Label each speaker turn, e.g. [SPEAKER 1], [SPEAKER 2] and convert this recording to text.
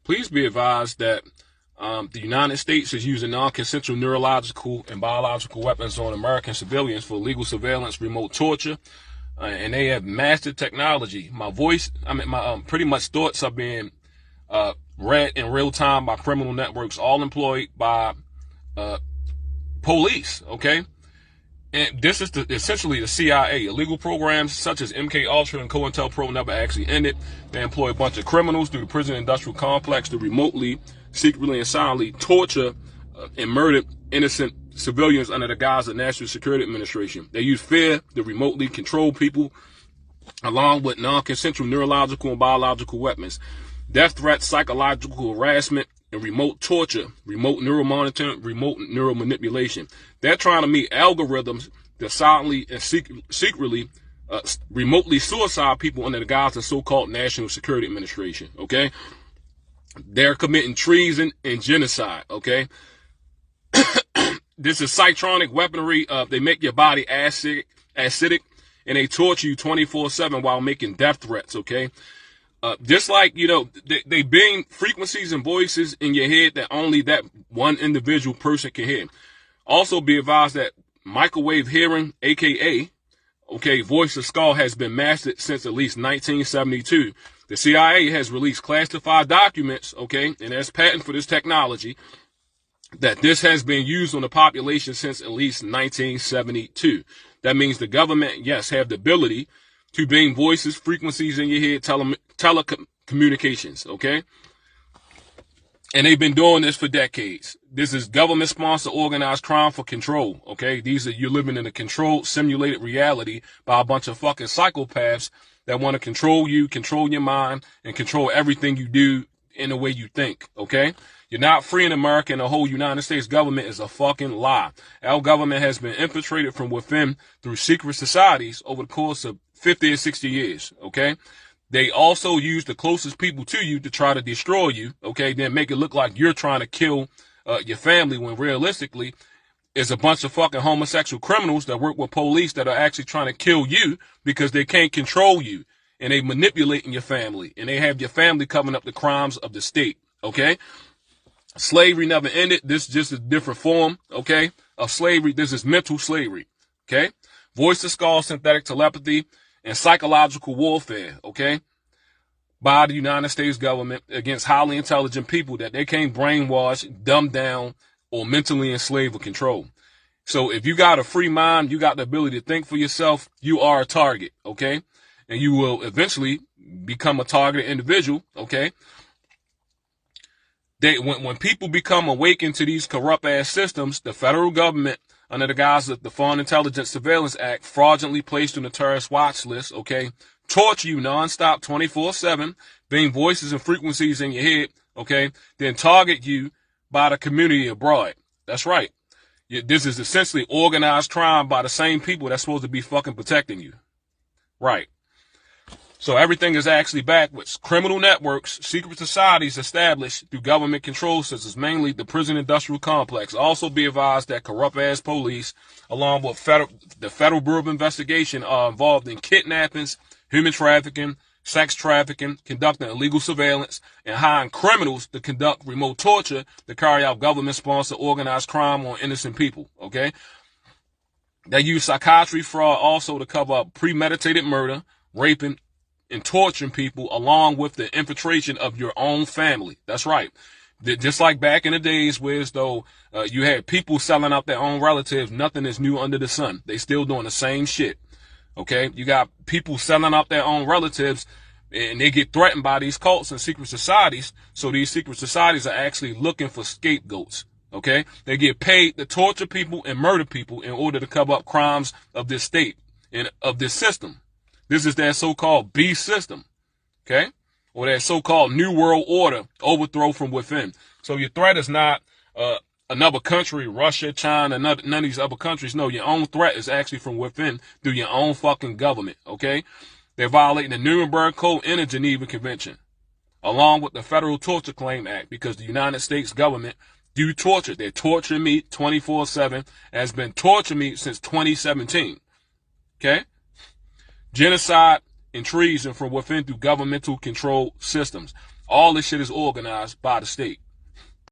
[SPEAKER 1] Please be advised that the United States is using non-consensual neurological and biological weapons on American civilians for illegal surveillance, remote torture, and they have mastered technology. My pretty much thoughts are being read in real time by criminal networks, all employed by police. Okay. And this is essentially the CIA. Illegal programs such as MK Ultra and COINTELPRO never actually ended. They employ a bunch of criminals through the prison industrial complex to remotely, secretly, and silently torture and murder innocent civilians under the guise of National Security Administration. They use fear to remotely control people, along with non-consensual neurological and biological weapons, death threats, psychological harassment, and remote torture, remote neural monitoring, remote neural manipulation. They're trying to meet algorithms that silently and secretly remotely suicide people under the guise of so-called National Security Administration. Okay, they're committing treason and genocide. Okay, this is cytronic weaponry. They make your body acidic, and they torture you 24/7 while making death threats. Okay. Just like, they beam frequencies and voices in your head that only that one individual person can hear. Also be advised that microwave hearing, aka, voice of skull, has been mastered since at least 1972. The CIA has released classified documents, and there's patent for this technology, that this has been used on the population since at least 1972. That means the government, yes, have the ability to beam voices, frequencies in your head, telecommunications, okay? And they've been doing this for decades. This is government-sponsored organized crime for control, okay? You're living in a controlled, simulated reality by a bunch of fucking psychopaths that want to control you, control your mind, and control everything you do in the way you think, okay? You're not free in America, and the whole United States government is a fucking lie. Our government has been infiltrated from within through secret societies over the course of 50 or 60 years, okay? They also use the closest people to you to try to destroy you, okay? Then make it look like you're trying to kill your family, when realistically it's a bunch of fucking homosexual criminals that work with police that are actually trying to kill you because they can't control you, and they manipulating your family, and they have your family covering up the crimes of the state, okay? Slavery never ended. This is just a different form, okay, of slavery. This is mental slavery, okay? Voice to skull, synthetic telepathy, and psychological warfare, okay, by the United States government against highly intelligent people that they can't brainwash, dumb down, or mentally enslave or control. So if you got a free mind, you got the ability to think for yourself, you are a target, okay? And you will eventually become a targeted individual, okay? When people become awakened to these corrupt-ass systems, the federal government, under the guise of the Foreign Intelligence Surveillance Act, fraudulently placed on the terrorist watch list, okay, torture you nonstop 24/7, beam voices and frequencies in your head, okay, then target you by the community abroad. That's right. This is essentially organized crime by the same people that's supposed to be fucking protecting you. Right. So everything is actually backwards. Criminal networks, secret societies established through government control systems, mainly the prison industrial complex. Also be advised that corrupt-ass police, along with the Federal Bureau of Investigation, are involved in kidnappings, human trafficking, sex trafficking, conducting illegal surveillance, and hiring criminals to conduct remote torture to carry out government-sponsored organized crime on innocent people, okay? They use psychiatry fraud also to cover up premeditated murder, raping, and torturing people, along with the infiltration of your own family. That's right. Just like back in the days where as though you had people selling out their own relatives, nothing is new under the sun. They still doing the same shit. Okay? You got people selling out their own relatives, and they get threatened by these cults and secret societies. So these secret societies are actually looking for scapegoats. Okay? They get paid to torture people and murder people in order to cover up crimes of this state and of this system. This is their so-called beast system, okay? Or their so-called New World Order, overthrow from within. So your threat is not another country, Russia, China, none of these other countries. No, your own threat is actually from within through your own fucking government, okay? They're violating the Nuremberg Code and the Geneva Convention, along with the Federal Torture Claim Act, because the United States government do torture. They're torturing me 24/7, has been torturing me since 2017, okay? Genocide and treason from within through governmental control systems. All this shit is organized by the state.